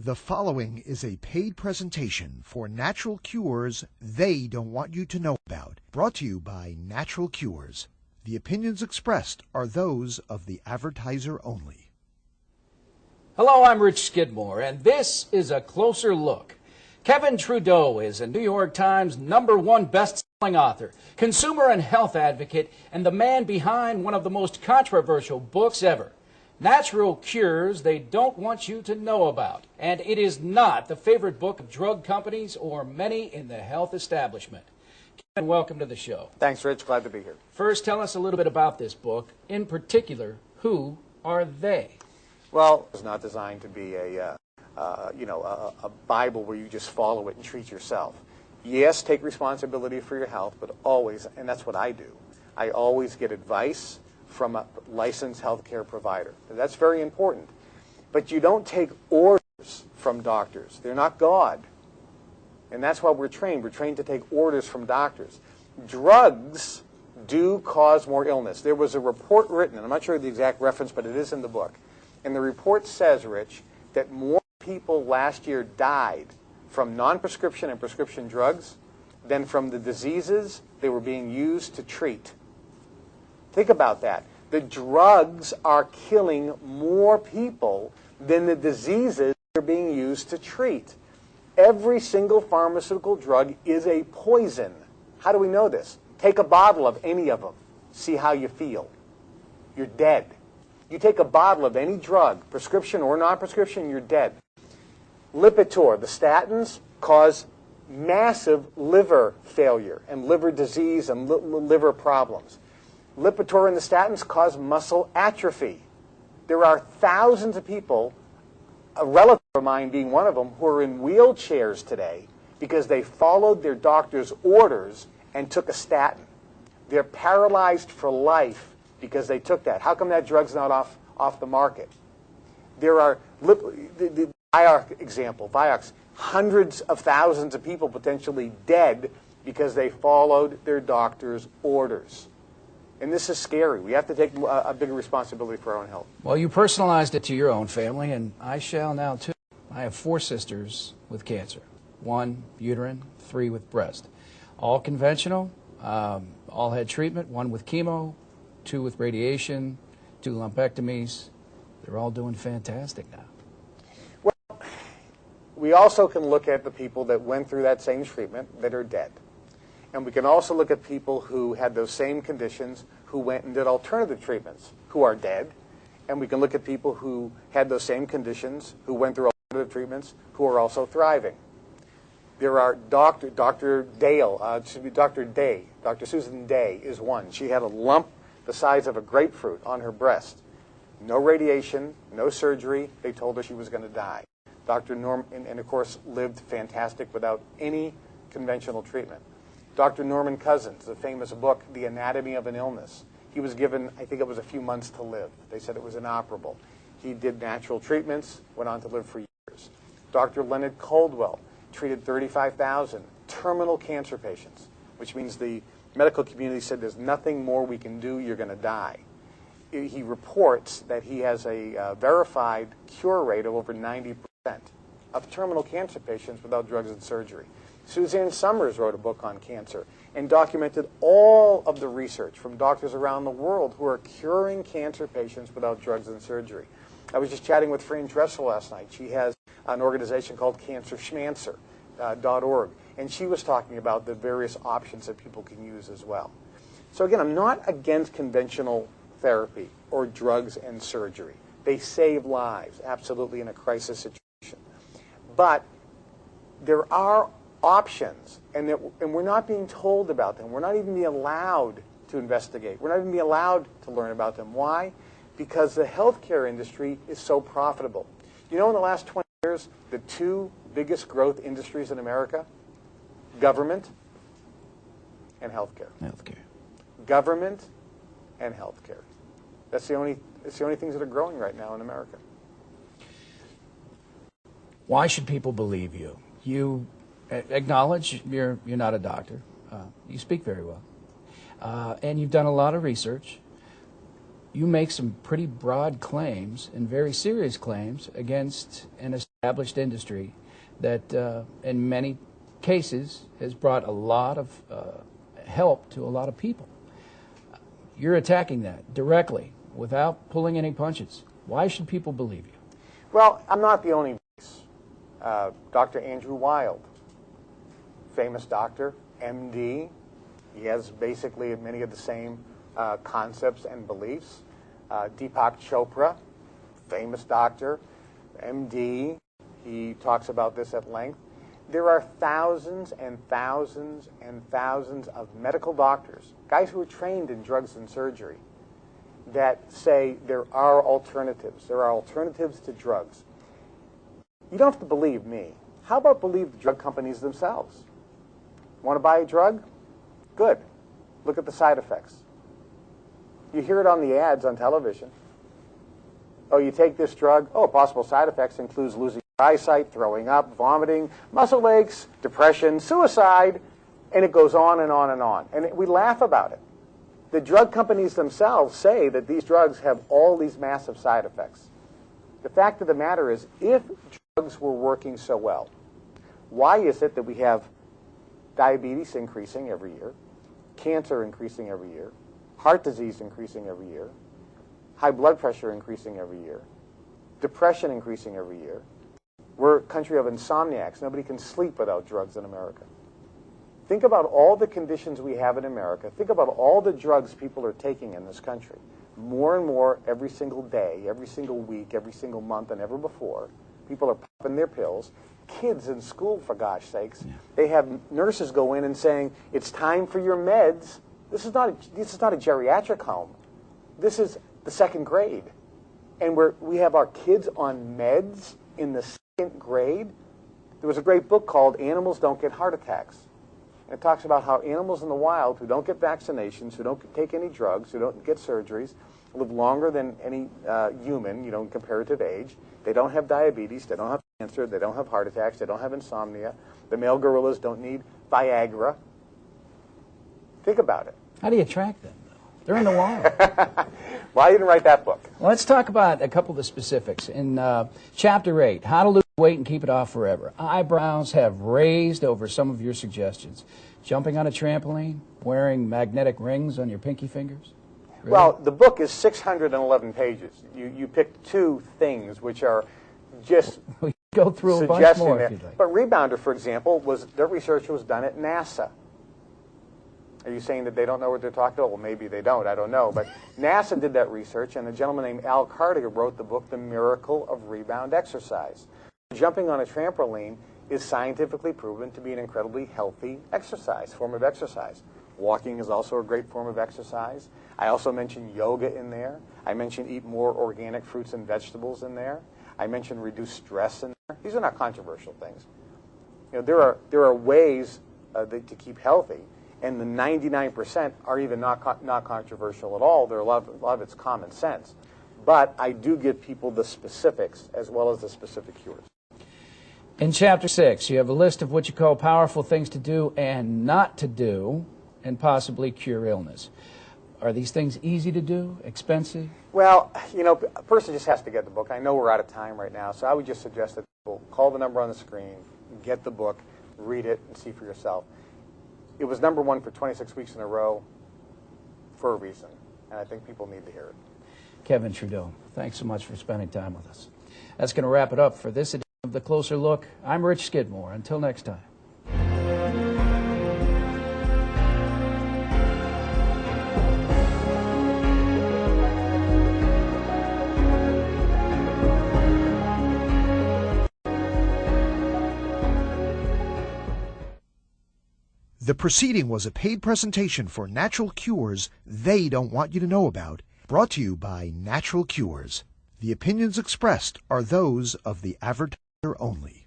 The following is a paid presentation for natural cures they don't want you to know about, brought to you by Natural Cures. The opinions expressed are those of the advertiser only. Hello, I'm Rich Skidmore, and this is A Closer Look. Kevin Trudeau is a New York Times #1 best-selling author, consumer and health advocate, and the man behind one of the most controversial books ever, Natural Cures They Don't Want You to Know About. And it is not the favorite book of drug companies or many in the health establishment. Kevin, welcome to the show. Thanks, Rich. Glad to be here. First, tell us a little bit about this book. In particular, who are they? Well, it's not designed to be a Bible where you just follow it and treat yourself. Yes, take responsibility for your health, but always, and that's what I do, I always get advice from a licensed healthcare provider. That's very important. But you don't take orders from doctors. They're not God. And that's why we're trained. We're trained to take orders from doctors. Drugs do cause more illness. There was a report written, and I'm not sure the exact reference, but it is in the book. And the report says, Rich, that more people last year died from non-prescription and prescription drugs than from the diseases they were being used to treat. Think about that. The drugs are killing more people than the diseases they're being used to treat. Every single pharmaceutical drug is a poison. How do we know this? Take a bottle of any of them. See how you feel. You're dead. You take a bottle of any drug, prescription or non-prescription, you're dead. Lipitor, the statins, cause massive liver failure and liver disease and liver problems. Lipitor and the statins cause muscle atrophy. There are thousands of people, a relative of mine being one of them, who are in wheelchairs today because they followed their doctor's orders and took a statin. They're paralyzed for life because they took that. How come that drug's not off the market? There are, the Vioxx example, Vioxx, hundreds of thousands of people potentially dead because they followed their doctor's orders. And this is scary. We have to take a bigger responsibility for our own health. Well, you personalized it to your own family, and I shall now too. I have 4 sisters with cancer. 1 uterine, 3 with breast. All conventional, all had treatment, 1 with chemo, 2 with radiation, 2 lumpectomies. They're all doing fantastic now. Well, we also can look at the people that went through that same treatment that are dead. And we can also look at people who had those same conditions who went and did alternative treatments who are dead. And we can look at people who had those same conditions who went through alternative treatments who are also thriving. There are Dr. Susan Day is one. She had a lump the size of a grapefruit on her breast. No radiation, no surgery. They told her she was going to die. Dr. Norman, and of course, lived fantastic without any conventional treatment. Dr. Norman Cousins, the famous book, The Anatomy of an Illness. He was given, I think it was a few months to live. They said it was inoperable. He did natural treatments, went on to live for years. Dr. Leonard Coldwell treated 35,000 terminal cancer patients, which means the medical community said there's nothing more we can do, you're going to die. He reports that he has a verified cure rate of over 90% of terminal cancer patients without drugs and surgery. Suzanne Summers wrote a book on cancer and documented all of the research from doctors around the world who are curing cancer patients without drugs and surgery. I was just chatting with Fran Dressel last night. She has an organization called CancerSchmancer.org, and she was talking about the various options that people can use as well. So again, I'm not against conventional therapy or drugs and surgery. They save lives, absolutely, in a crisis situation. But there are options, and we're not being told about them. We're not even being allowed to investigate. We're not even being allowed to learn about them. Why? Because the healthcare industry is so profitable. You know, in the last 20 years, the 2 biggest growth industries in America, government and healthcare. Government and healthcare. It's the only things that are growing right now in America. Why should people believe you? You acknowledge you're not a doctor. You speak very well. And you've done a lot of research. You make some pretty broad claims and very serious claims against an established industry that in many cases has brought a lot of help to a lot of people. You're attacking that directly without pulling any punches. Why should people believe you? Well, I'm not the only voice. Dr. Andrew Wild, famous doctor, MD. He has basically many of the same concepts and beliefs. Deepak Chopra, famous doctor, MD. He talks about this at length. There are thousands and thousands and thousands of medical doctors, guys who are trained in drugs and surgery, that say there are alternatives. There are alternatives to drugs. You don't have to believe me. How about believe the drug companies themselves? Want to buy a drug? Good. Look at the side effects. You hear it on the ads on television. Oh, you take this drug. Oh, possible side effects includes losing your eyesight, throwing up, vomiting, muscle aches, depression, suicide, and it goes on and on and on. And we laugh about it. The drug companies themselves say that these drugs have all these massive side effects. The fact of the matter is, if drugs were working so well, why is it that we have diabetes increasing every year, cancer increasing every year, heart disease increasing every year, high blood pressure increasing every year, depression increasing every year? We're a country of insomniacs. Nobody can sleep without drugs in America. Think about all the conditions we have in America. Think about all the drugs people are taking in this country. More and more every single day, every single week, every single month than ever before. People are popping their pills. Kids in school, for gosh sakes. Yeah. They have nurses go in and saying, it's time for your meds. This is not a geriatric home. This is the second grade. And we have our kids on meds in the second grade. There was a great book called Animals Don't Get Heart Attacks. And it talks about how animals in the wild who don't get vaccinations, who don't take any drugs, who don't get surgeries, live longer than any human, in comparative age. They don't have diabetes, they don't have cancer, they don't have heart attacks, they don't have insomnia. The male gorillas don't need Viagra. Think about it. How do you track them, though? They're in the wild. Well, I didn't write that book. Well, let's talk about a couple of the specifics. In Chapter 8, How to Lose Weight and Keep It Off Forever, eyebrows have raised over some of your suggestions. Jumping on a trampoline, wearing magnetic rings on your pinky fingers? Really? Well, the book is 611 pages. You picked two things which are just we go through a bunch more if you'd like. But Rebounder, for example, their research was done at NASA. Are you saying that they don't know what they're talking about? Well, maybe they don't. I don't know. But NASA did that research, and a gentleman named Al Cardiger wrote the book, The Miracle of Rebound Exercise. Jumping on a trampoline is scientifically proven to be an incredibly healthy form of exercise. Walking is also a great form of exercise. I also mentioned yoga in there. I mentioned eat more organic fruits and vegetables in there. I mentioned reduce stress in there. These are not controversial things. There are ways to keep healthy, and the 99% are even not controversial at all. There are a lot of it's common sense. But I do give people the specifics as well as the specific cures. In Chapter 6, you have a list of what you call powerful things to do and not to do, and possibly cure illness. Are these things easy to do, expensive? Well, a person just has to get the book. I know we're out of time right now, so I would just suggest that people call the number on the screen, get the book, read it, and see for yourself. It was #1 for 26 weeks in a row for a reason, and I think people need to hear it. Kevin Trudeau, thanks so much for spending time with us. That's going to wrap it up for this edition of The Closer Look. I'm Rich Skidmore. Until next time. The proceeding was a paid presentation for natural cures they don't want you to know about, brought to you by Natural Cures. The opinions expressed are those of the advertiser only.